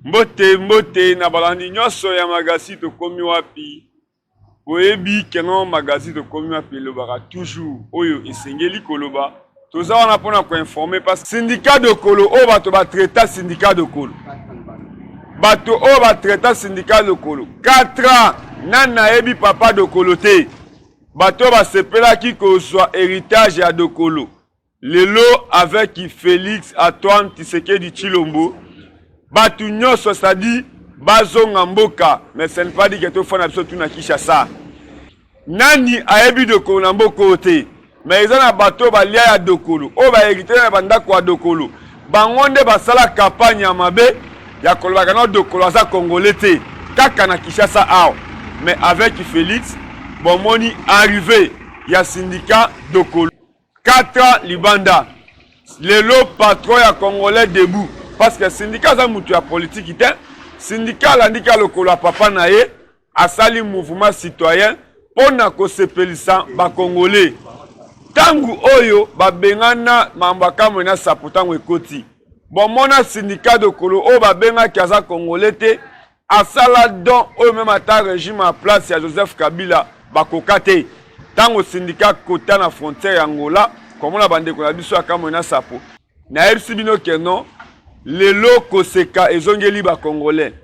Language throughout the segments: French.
Mbote na balandi nyonso ya magasi to komi wapi. Oyebi kenon magasi to komi wapi lobaka toujours oyo esengeli koloba. Toza wana pona ko informer parce que syndicat de Kolo o bato ba traiter syndicat de Kolo. Bato o ba traiter syndicat de Kolo. 4 ans nana yebi papa de Kolo te. Bato ba sepela ki ko soit héritage ya de Kolo. Lelo avec Félix Antoine Tshisekedi Tshilombo. Batu nyonso ça dit bazonga mboka mais ce n'est pas dit que to fona biso tuna Kinshasa. Nani ayebi de Kolo na mboko te mais ils ont un bateau balia ya dokolo o ba hérité na banda kwa dokolo bangonde basala campagne ya mabe ya kolobaka na dokolo asa congolais te kaka na Kinshasa aw mais avec Félix bomoni arrivé ya syndicat dokolo 4 ans libanda lelo patron ya congolais debout parce que syndicat za mutu ya politique ite syndicat landika lokolo papa na ye asali mouvement citoyen pona ko sepelisa ba congolais tangu oyo babengana mambaka mona saputango ekoti bomona syndicat de Kolo o babenga kaza congolais te asala don oyo même ata régime en place ya Joseph Kabila bakokate tango syndicat kota na frontière ya Angola komona bandeko na biso akamona sapo na ebisi bino keno lelo koseka ezongeli ba congolais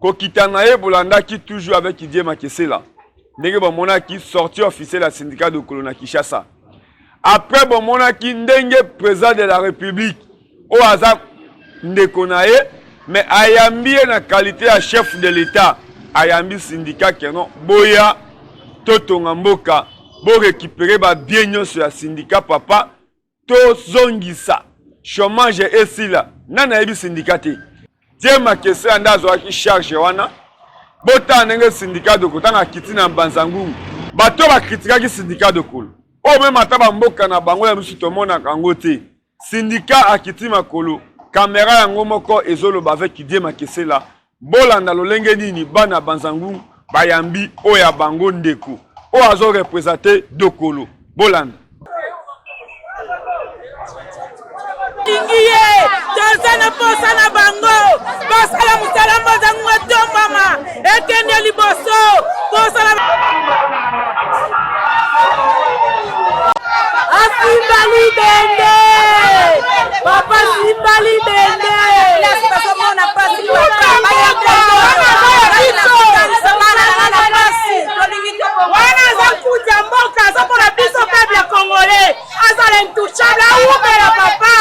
kokitana ye bolanda ki toujours avec Didier Makesela ndenge bomona ki sortie officielle ya syndicat de Kolo na Kinshasa. Après bon monaki ndenge président de la République au hasard ndekonaye mais ayambi na qualité de chef de l'État ayambi syndicat kenon boya totonga mboka bo récupérer ba bien nyonso ya syndicat papa to zongisa chômage esila nana yebi syndicat te Dieu Makesela ndazo aki charge wana bota ndenge syndicat de kotanga kitina Mbanzangungu bato ba critiquer ki syndicat de Kolo. O même ataba mboka na bango ya misuto mona kango te. Syndicat akiti makolo. Caméra yango moko ezoloba avec Didier Makesela. Bolanda lolenge nini bana Banzangungu bayambi o ya bango ndeko. O azo représenter Dokolo. Bolanda. Ingiye, tozana posa na bango. Posa la musala Banzangungu tombama. Ekende liboso. Posa la Simbali Bende! Papa Simbali Bende! Wana za kuja mboka za pona biso peuple congolais azala intouchable aumela papa!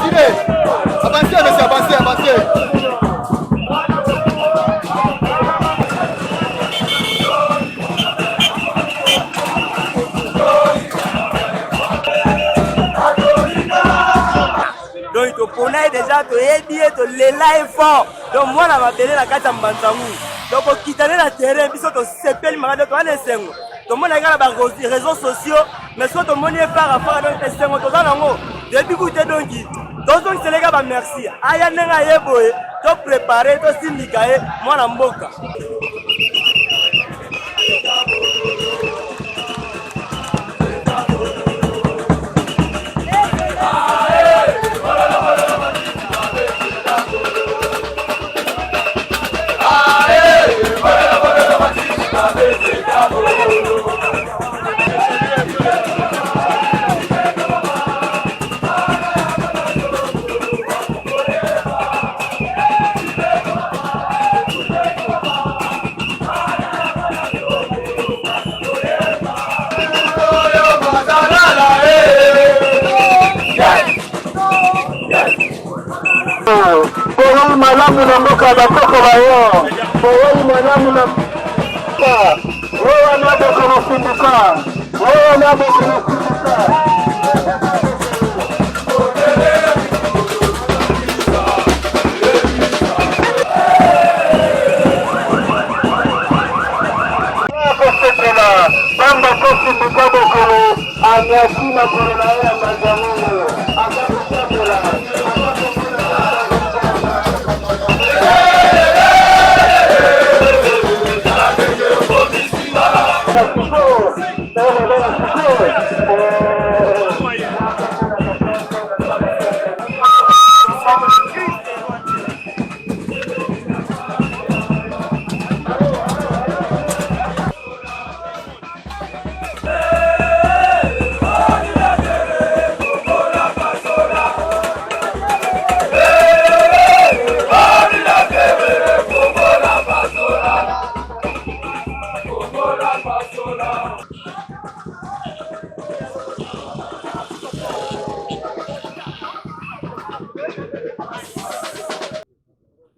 Tirez. Avancez, monsieur, avancez. Donc, tu connais déjà, tu es dit, tu l'es là et fort. Donc, moi, je vais te la carte à Mbanzangungu. Donc, tu quittes le terrain, puis tu s'appelles Marade, tu as les sengo. Tout le monde a les réseaux sociaux, mais soit tout le monde est par rapport à les sengo, tu as depuis que tu es donc, donc c'est les gars, merci. Aya nenga yeboye, tu préparé, tu syndicat, moi na mboka. Malamu na mboka batoko bayo Boyi malamu na mboka Wewe nabo kunasindika Wewe nabo kunasindika Bamba kusindika bokolo Anyasina korona ya Banzangungu Akakusambula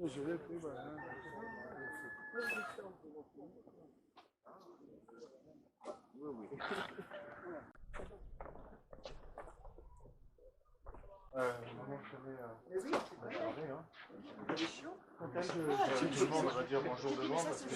On va dire bonjour devant parce que...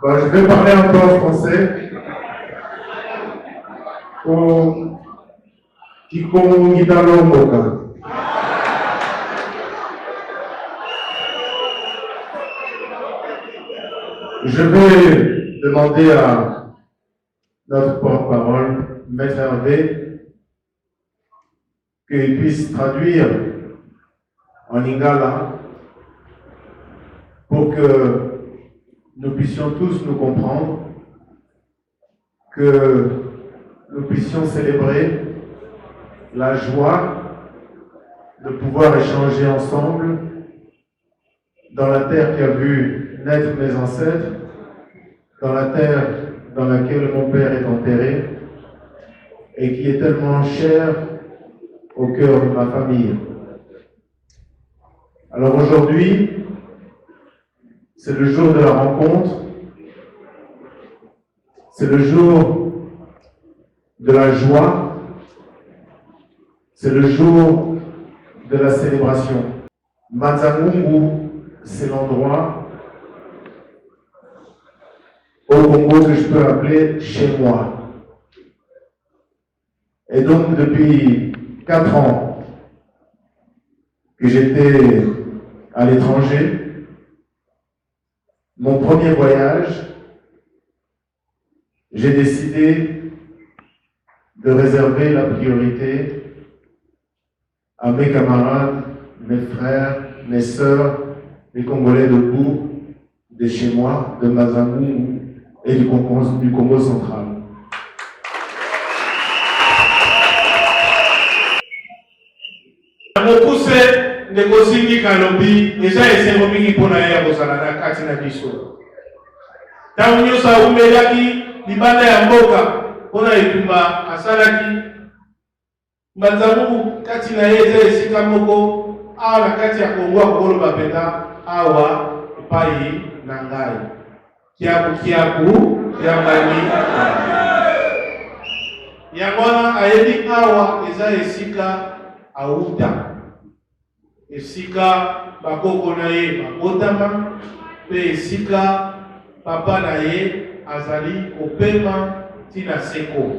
Je vais parler un peu en français. Je vais demander à notre porte-parole, Maître Hervé, qu'il puisse traduire en lingala pour que nous puissions tous nous comprendre, que nous puissions célébrer la joie de pouvoir échanger ensemble dans la terre qui a vu naître mes ancêtres, dans la terre dans laquelle mon père est enterré et qui est tellement chère au cœur de ma famille. Alors aujourd'hui, c'est le jour de la rencontre, c'est le jour de la joie, c'est le jour de la célébration. Manzangungu, c'est l'endroit au Congo que je peux appeler chez moi. Et donc depuis 4 ans que j'étais à l'étranger, mon premier voyage, j'ai décidé de réserver la priorité à mes camarades, mes frères, mes sœurs, les Congolais debout, de chez moi, de Mazamou et du Congo central. Mopuse nekosingi kalobi eza esengo mingi mpona ye ya kozala na kati na biso. Ntango nyonso awumelaki libanda ya mboka mpona etumba asalaki Mbanzamu kati na ye eza esika moko awa na kati ya Kongo akoloba mpenza awa epai na ngai kiaku ya mbani yango wana ayebi awa eza esika auta esika bakoko na ye babotama mpe esika papa na ye azali kopema tina seko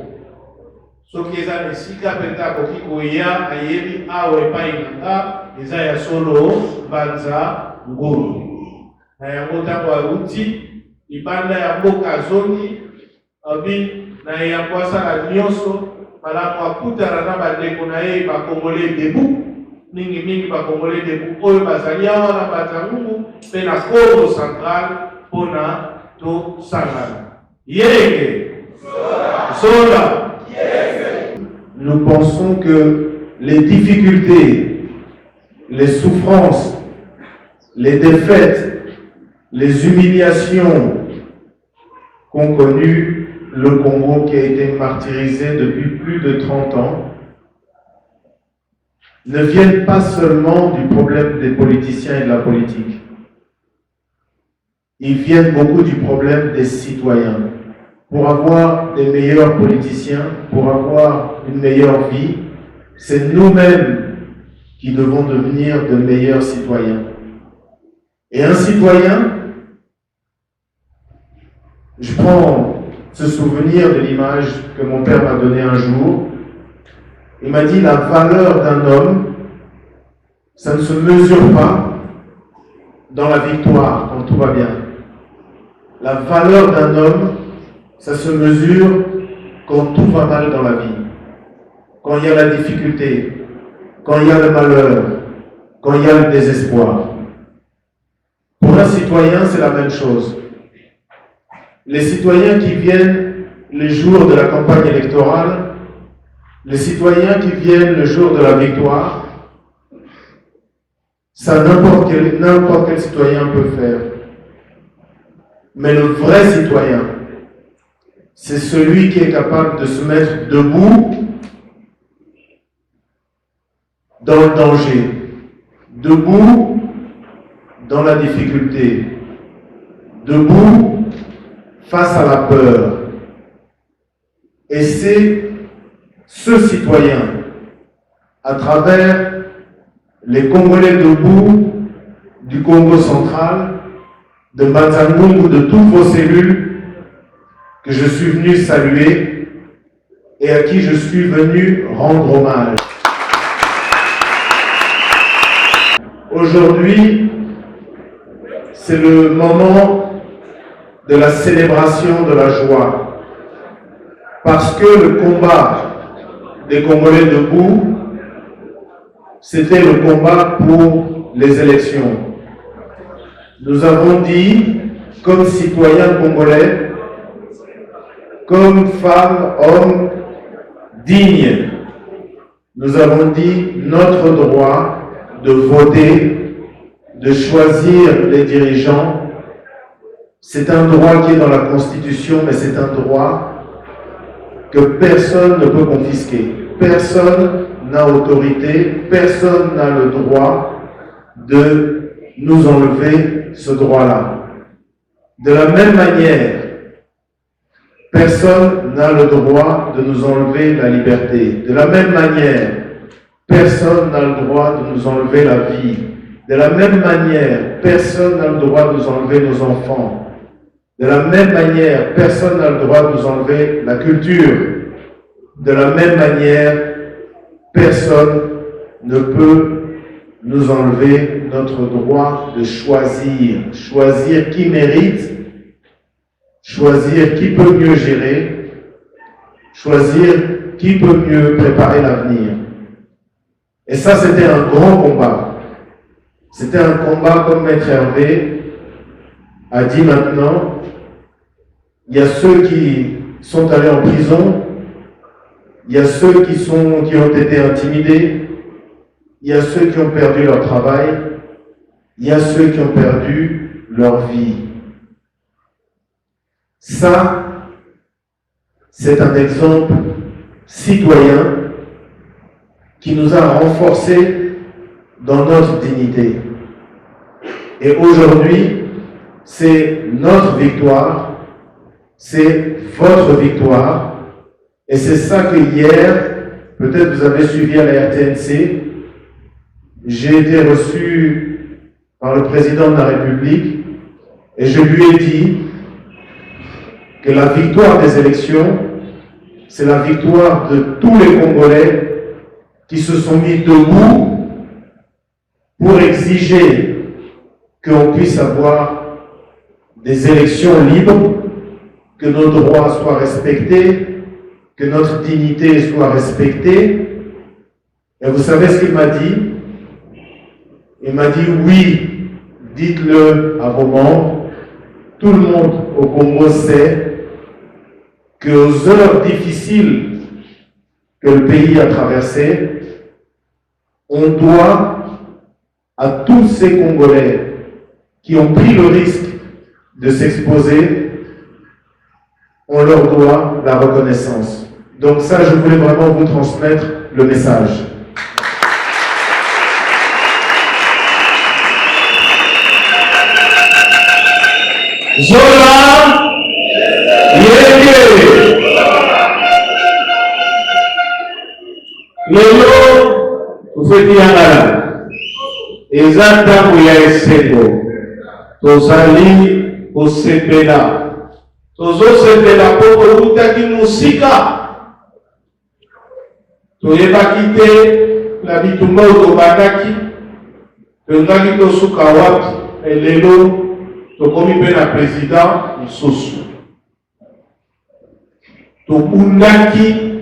soki eza na esika mpenza akoki koya ayebi awa epai na nga eza ya solo Mbanza Ngulu na yango ntango auti libanda ya mboka azongi abi na yango asala nyonso malamu akutana na bandeko na ye bakongole debu mingi bakongole debu oyo bazali awa na Mbanza-Ngungu mpe na Congo central mpona tosangana yenge sola. Nous pensons que les difficultés, les souffrances, les défaites, les humiliations qu'ont connu le Congo qui a été martyrisé depuis plus de 30 ans ne viennent pas seulement du problème des politiciens et de la politique. Ils viennent beaucoup du problème des citoyens. Pour avoir des meilleurs politiciens, pour avoir une meilleure vie, c'est nous-mêmes qui devons devenir de meilleurs citoyens. Et un citoyen, je prends ce souvenir de l'image que mon père m'a donnée un jour. Il m'a dit la valeur d'un homme, ça ne se mesure pas dans la victoire quand tout va bien. La valeur d'un homme, ça se mesure quand tout va mal dans la vie, quand il y a la difficulté, quand il y a le malheur, quand il y a le désespoir. Pour un citoyen, c'est la même chose. Les citoyens qui viennent les jours de la campagne électorale, les citoyens qui viennent le jour de la victoire, ça n'importe quel citoyen peut faire. Mais le vrai citoyen, c'est celui qui est capable de se mettre debout dans le danger, debout dans la difficulté, debout face à la peur. Et c'est ce citoyen, à travers les Congolais debout du Congo central, de Mbanza-Ngungu, de toutes vos cellules, que je suis venu saluer et à qui je suis venu rendre hommage. Aujourd'hui, c'est le moment de la célébration de la joie. Parce que le combat des Congolais debout, c'était le combat pour les élections. Nous avons dit, comme citoyens congolais, comme femmes, hommes dignes, nous avons dit notre droit de voter, de choisir les dirigeants. C'est un droit qui est dans la Constitution, mais c'est un droit que personne ne peut confisquer. Personne n'a autorité, personne n'a le droit de nous enlever ce droit-là. De la même manière, personne n'a le droit de nous enlever la liberté. De la même manière, personne n'a le droit de nous enlever la vie. De la même manière, personne n'a le droit de nous enlever nos enfants. De la même manière, personne n'a le droit de nous enlever la culture. De la même manière, personne ne peut nous enlever notre droit de choisir. Choisir qui mérite, choisir qui peut mieux gérer, choisir qui peut mieux préparer l'avenir. Et ça, c'était un grand combat. C'était un combat, comme Maître Hervé a dit maintenant. Il y a ceux qui sont allés en prison, il y a ceux qui ont été intimidés, il y a ceux qui ont perdu leur travail, il y a ceux qui ont perdu leur vie. Ça, c'est un exemple citoyen qui nous a renforcés dans notre dignité. Et aujourd'hui, c'est notre victoire, c'est votre victoire. Et c'est ça que hier, peut-être vous avez suivi à la RTNC, j'ai été reçu par le président de la République et je lui ai dit que la victoire des élections, c'est la victoire de tous les Congolais qui se sont mis debout pour exiger qu'on puisse avoir des élections libres, que nos droits soient respectés, que notre dignité soit respectée. Et vous savez ce qu'il m'a dit? Il m'a dit oui, dites-le à vos membres. Tout le monde au Congo sait qu'aux heures difficiles que le pays a traversées, on doit à tous ces Congolais qui ont pris le risque de s'exposer, on leur doit la reconnaissance. Donc ça, je voulais vraiment vous transmettre le message. Zola Yenge lelo tufeti yangala eza ntango ya esengo tozali kosepela tozosepela mpo tolutaki mosika toyebaki te na bitumba oyo tobandaki tozalaki tosuka wapi lelo tokomi mpe na président mosusu tobundaki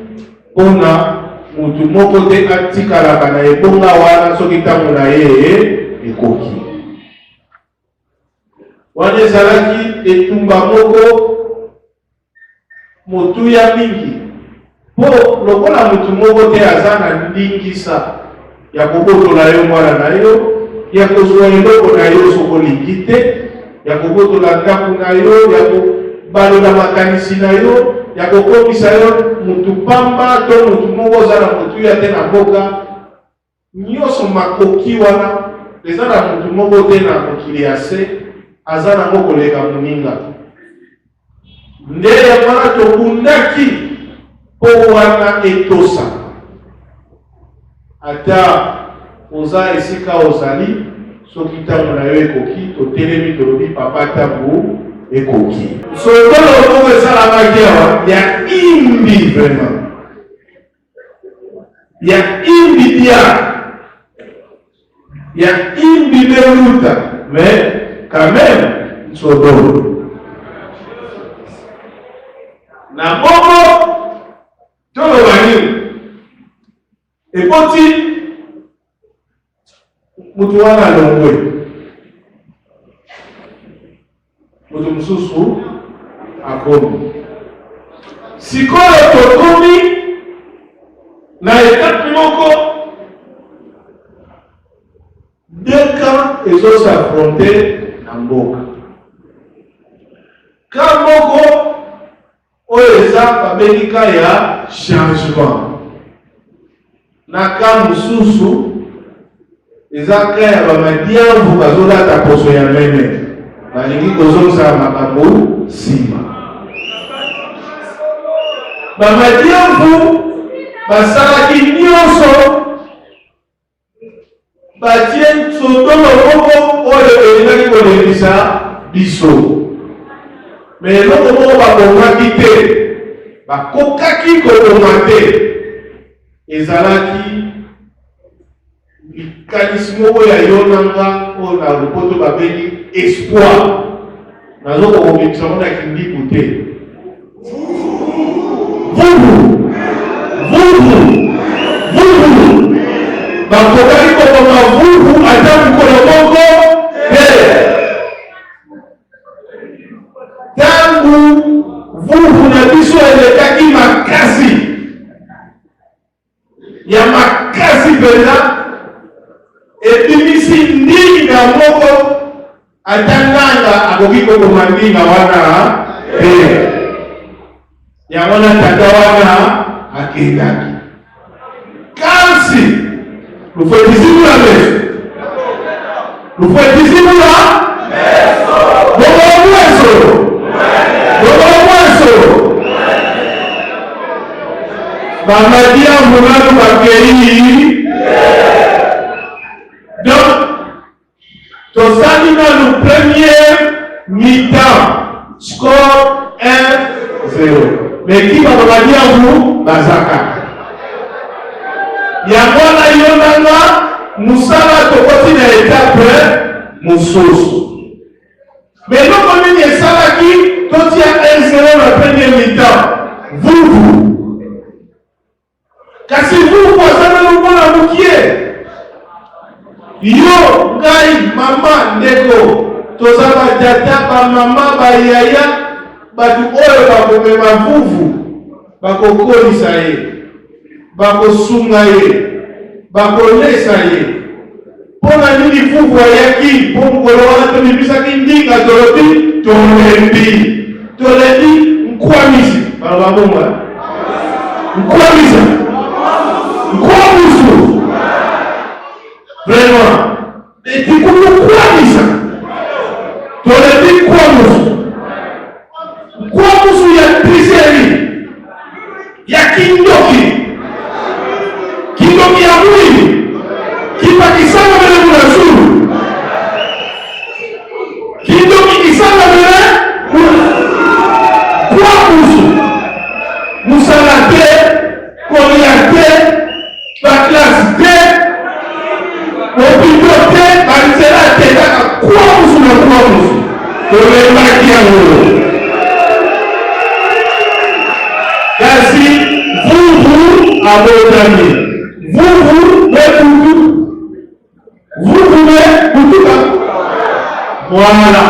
mpona mutu moko te atikalaka na ebonga wana soki ntango na ye ekoki wana ezalaki etumba moko motuya mingi mpo lokola mutu moko te aza na ndingisa ya kobotola yo mwana na yo ya kozwa eloko na yo sokolingi te ya kobotola ndako na yo ya kobalola makanisi na yo ya kokomisa yo mutu pamba to mutu moko oza na motuya te na mboka nyonso makoki wana eza na mutu moko te na mokili ya se aza nango koleka moninga nde yango tobundaki mpo wana etosa ata oza esika ozali soki ntango na yo ekoki totelemi tolobi papa ntango ekoki sokolo moko esalamaki awa ya imbi vraiment ya imbi dia ya imbi beluta mais quand même nsodolo na bongo toloba nini eboti mutu wana alongwe mutu mosusu akomi sikoyo tokomi na etape moko deux camps ezosafronte na mboka ka moko oyo eza babengi ka ya changement na ka mosusu eza ka ya bamadianvu bazolata poso ya meme balingi kozongisa makambo nsima bamadianvu basalaki nyonso batie sotolo moko oyo elingaki kolekisa biso me eloko moko bakongaki te bakokaki kokoma te ezalaki likanisi moko ya yo nanga oyo na lopoto babengi espoir nazokokomikisa ngo na kindiku te vuvu mavuvu ata mokolo moko te. Tangu vuvu na biso elekaki makasi ya makasi mpenza, ebimisi ndinga moko ata nganga akoki kokoma ndinga wana te. Yango na tata wana akendaki. Kasi lufwetisimu la meso, lufwetisimu la bobo mweso, bobo mweso. Bamadia munanu bakei. Donc tosali na le premier mi-temps, score 1-0. Mais qui va bamadia vous bazaka. Yango na yo nanga musala tokoti na étape mosusu. Mais loko nini esalaki totia 1-0 na premier mi-temps. Vuvu. Kasi vuvu asana lomona mukie. Yo ngai mama ndeko tozaba tata ba mama ba yaya batu oyo bakomema vuvu bakokolisa ye. Bakosunga ye, bakolesa ye. Pona nini vuvu ayaki, po mokolo wana tolibisaki ndinga tolobi, tolebi nkwamisi. Baloba bonga. Nkwamisa. Nkwamusu. Vraiment. Etikumu nkwamisa. Tolebi nkwamusu. Nkwamusu ya triseri. Ya kindoki. Kindoki ya mwili kipa kisanga mbele kuna zuru. Kindoki kisanga mbele kwa musu musalate koriate baklas te opidote bariserate kaka kwa musu na kwa musu tolemaki yango. Kasi vuvu abodami. Vous pouvez voilà.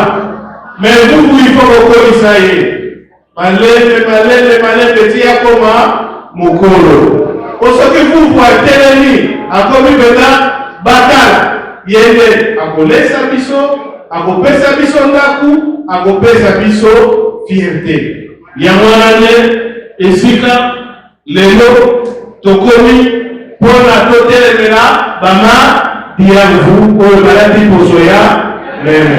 Mais vous, il faut que ça y est. Malé, petit à coma, mokolo. Pour ce que vous voyez, à comme maintenant, batala. Yende, à coller sa biso, à couper sa biso ndaku, à couper sa biso fierté. Yamwanane, esika, lelo, tokomi, pour la totale là, bama, diavu, pour le baladi pour soya, même.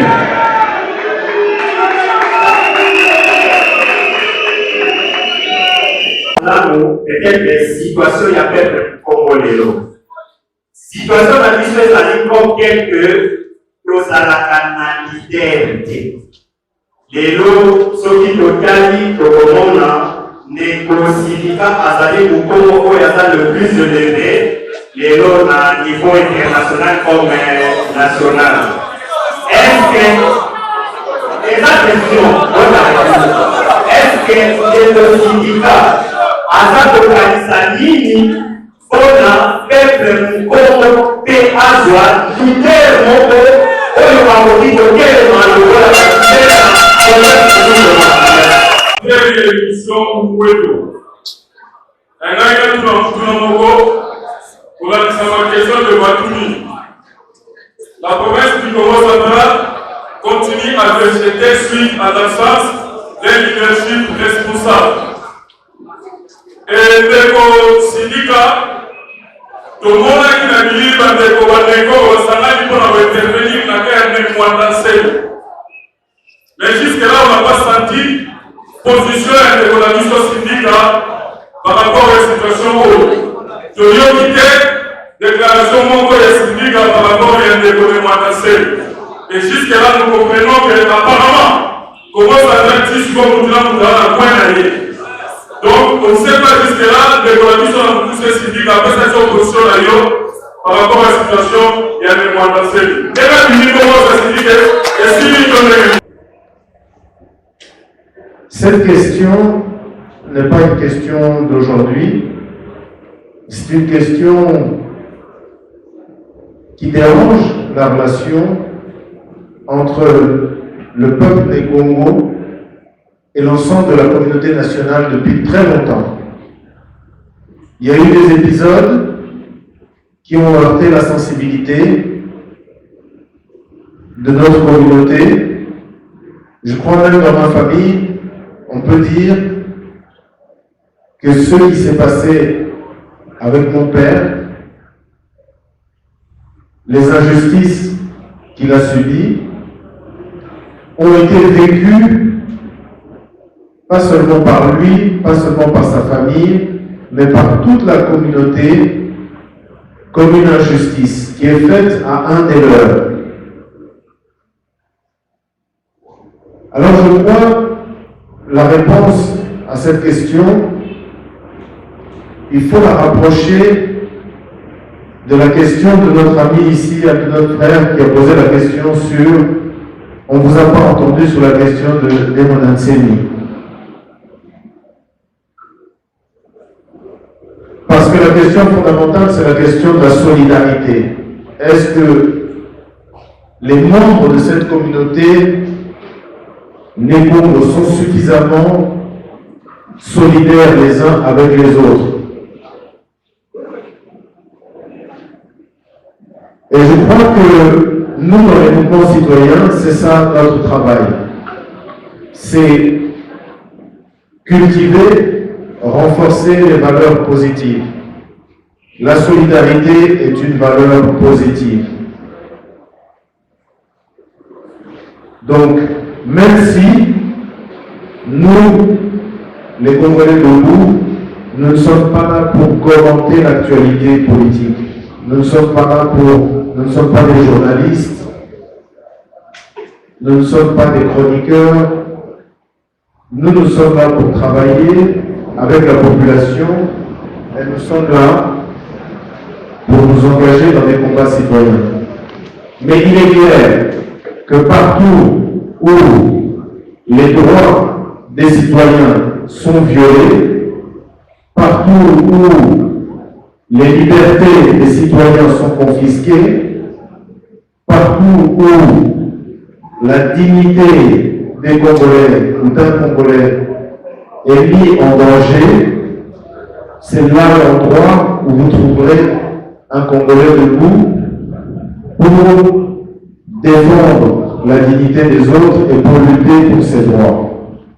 Là, peut-être des situations, il y a peuple congolais. Situation la mission est comme quelques choses à la canalité. Les lots, ceux qui totali, tokomona, négociera azali Mukongo oyo aza le plus élevé lelo na niveau international comme national. Est-ce que la question est-ce que le syndicat aza kokanisa nini mpona peuple Mukongo mpe azwa lider moko oyo bakoki kotelema lokola émission Mouedo. Un gars qui a tout dans mon pour la question de Batumi. La province du Congo-Central continue à rejeter suite à l'absence d'un leadership responsable. Et le syndicat, tout le monde qui n'a dit que ça n'a pas intervenir dans la guerre de Mouandassel. Mais jusque-là, on n'a pas senti position de la mission syndicat par rapport à la situation où de l'unité, déclaration mongo et syndicat par rapport à l'indépendance. Et jusque-là, nous comprenons que apparemment, comment ça va être comme nous l'avons dans la pointe. Donc, on ne sait pas jusque-là, l'évolution de tous ces syndicats, après cette opposition d'ailleurs, par rapport à la situation et à l'indépendance. Et là, il dit comment ça syndicat et si il donne. Cette question n'est pas une question d'aujourd'hui, c'est une question qui dérange la relation entre le peuple des Congo et l'ensemble de la communauté nationale depuis très longtemps. Il y a eu des épisodes qui ont heurté la sensibilité de notre communauté. Je crois même dans ma famille, on peut dire que ce qui s'est passé avec mon père, les injustices qu'il a subies, ont été vécues pas seulement par lui, pas seulement par sa famille, mais par toute la communauté comme une injustice qui est faite à un des leurs. Alors je crois la réponse à cette question, il faut la rapprocher de la question de notre ami ici, de notre frère qui a posé la question sur, on ne vous a pas entendu sur la question de Demon Nsemi. Parce que la question fondamentale, c'est la question de la solidarité. Est-ce que les membres de cette communauté négro sont suffisamment solidaires les uns avec les autres? Et je crois que nous, dans les mouvements citoyens, c'est ça notre travail. C'est cultiver, renforcer les valeurs positives. La solidarité est une valeur positive. Donc, même si nous, les Congolais debout, nous ne sommes pas là pour commenter l'actualité politique. Nous ne sommes pas des journalistes, nous ne sommes pas des chroniqueurs, nous sommes là pour travailler avec la population et nous sommes là pour nous engager dans des combats citoyens. Mais il est clair que partout où les droits des citoyens sont violés, partout où les libertés des citoyens sont confisquées, partout où la dignité des Congolais ou d'un Congolais est mise en danger, c'est là l'endroit où vous trouverez un Congolais debout pour défendre la dignité des autres et pour lutter pour ses droits.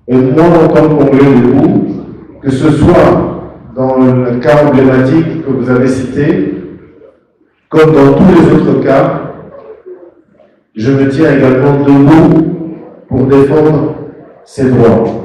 Et moi, en tant que Congolais debout, que ce soit dans le cas emblématique que vous avez cité, comme dans tous les autres cas, je me tiens également debout pour défendre ces droits.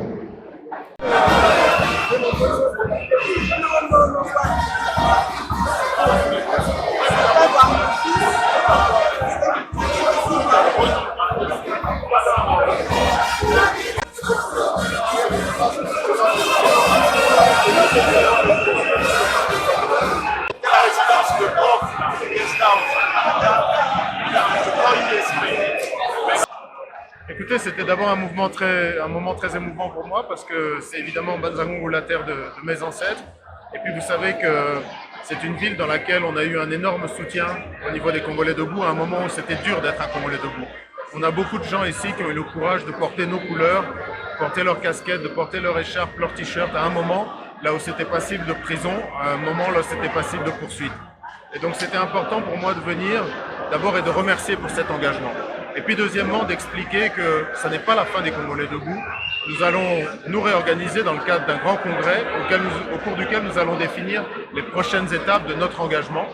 Écoutez, c'était d'abord un moment très émouvant pour moi parce que c'est évidemment Banzangongo, la terre de mes ancêtres. Et puis vous savez que c'est une ville dans laquelle on a eu un énorme soutien au niveau des Congolais debout à un moment où c'était dur d'être un Congolais debout. On a beaucoup de gens ici qui ont eu le courage de porter nos couleurs, porter leurs casquettes, de porter leur écharpe, leur t-shirt à un moment là où c'était passible de prison, à un moment là où c'était passible de poursuite. Et donc c'était important pour moi de venir d'abord et de remercier pour cet engagement. Et puis deuxièmement, d'expliquer que ça n'est pas la fin des Congolais debout. Nous allons nous réorganiser dans le cadre d'un grand congrès au cours duquel nous allons définir les prochaines étapes de notre engagement.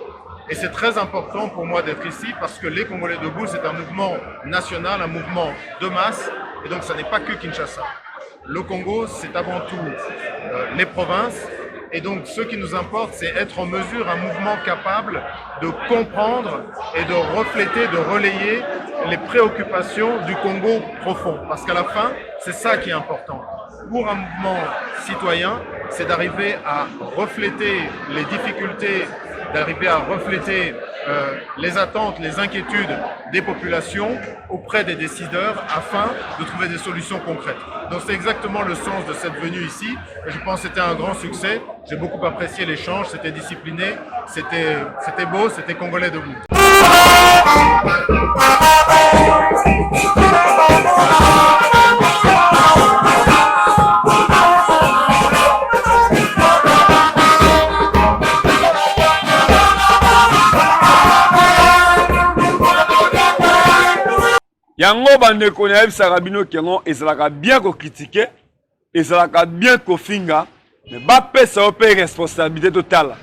Et c'est très important pour moi d'être ici parce que les Congolais debout, c'est un mouvement national, un mouvement de masse. Et donc ça n'est pas que Kinshasa. Le Congo, c'est avant tout les provinces. Et donc, ce qui nous importe, c'est être en mesure, un mouvement capable de comprendre et de refléter, de relayer les préoccupations du Congo profond. Parce qu'à la fin, c'est ça qui est important. Pour un mouvement citoyen, c'est d'arriver à refléter les difficultés, d'arriver à refléter les attentes, les inquiétudes des populations auprès des décideurs afin de trouver des solutions concrètes. Donc c'est exactement le sens de cette venue ici et je pense que c'était un grand succès. J'ai beaucoup apprécié l'échange, c'était discipliné, c'était beau, c'était Congolais debout. Yango bandeko na yebisaka bino kengo ezalaka bien ko critiquer, ezalaka bien ko finga, mais ba pesa o pe responsabilité totale.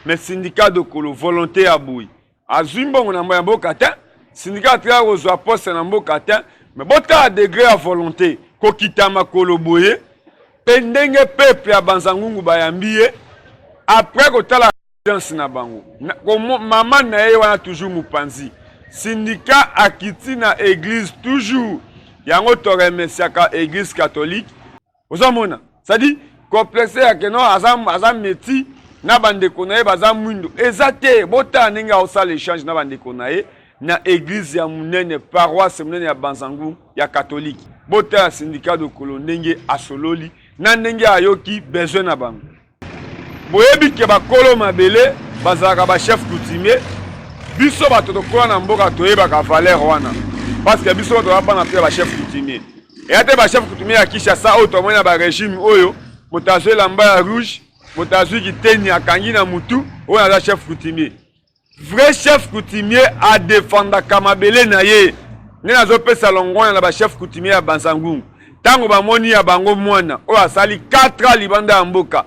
Mais syndicat de kolo volonté ya boui. Azumbongo na mboka te, syndicat tra kozwa poste na mboka te, mais bota degré ya volonté ko kitama kolo boye, pendenge peuple ya Banzangungu bayambiye après ko tala dans na bango. Maman na ye wana toujours mupanzi. Syndicat akiti na église toujours. Yango to remesiaka église catholique. Ozamona, ça dit complexe ya keno azam meti na bandeko na ye bazam mwindo. Ezate bota ninga osala échange na bandeko na ye na église ya munene paroisse munene ya Banzangu ya catholique. Bota ya syndicat de kolo ndenge asololi na ndenge ayoki besoin na bango. Boyebi ke bakolo mabele bazalaka ba chef coutumier. Biso bato tokola na mboka toyebaka valeur wana. Parce que biso to bana pe ba chef coutumier. Et ate ba chef coutumier ya Kinshasa o to mona ba régime oyo, motazwe lamba ya rouge, motazwe kiteni akangi na mutu, o na chef coutumier. Vrai chef coutumier a défendre kamabele na ye. Ne nazo pesa longona na ba chef coutumier ya Banzangungu. Tango ba moni ya bango mwana, o asali 4 ans libanda ya mboka.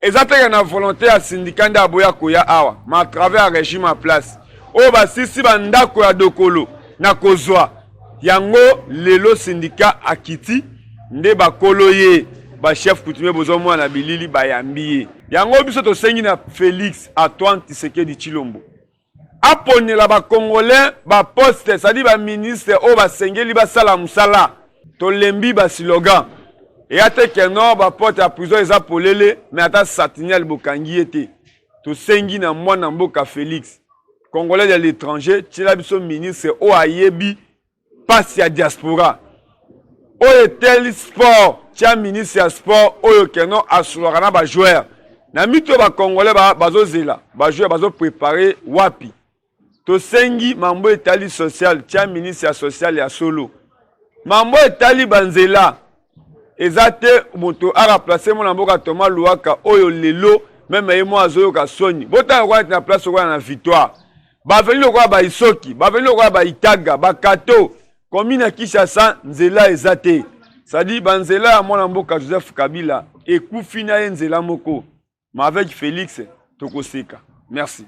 Ezateka na volonté ya syndicat nda boya koya awa, ma travers régime en place. O ba sisi bandako ya dokolo na kozwa. Yango lelo syndicat akiti nde ba kolo ye ba chef coutumier bozo mwana bilili bayambiye. Yango biso to sengi na Félix Antoine Tshisekedi Tshilombo. Aponela ba congolais ba poste, ça dit ba ministre o ba sengeli ba sala musala. To lembi ba slogan. Et à te keno ba porte à prison eza polele mais ata Satignal bokangi ete to sengi na mwana mboka Félix congolais de l'étranger tila biso ministre o ayebi passe ya diaspora o etel sport tia ministre ya sport oyo keno asulaka na ba joueur na mito ba congolais bazo zela ba joueur bazo préparer wapi to sengi mambo etali social tia ministre ya social ya solo mambo etali banzela ezate moto a remplacé mon mboka Thomas Luaka oyo lelo même ye mo azoyo ka soni bota kwa na place kwa na victoire ba veni lokwa ba isoki ba veni lokwa ba itaga ba kato komina Kinshasa nzela ezate ça dit banzela ya mwana mboka Joseph Kabila ekufi na nzela moko mais avec Félix tokoseka merci.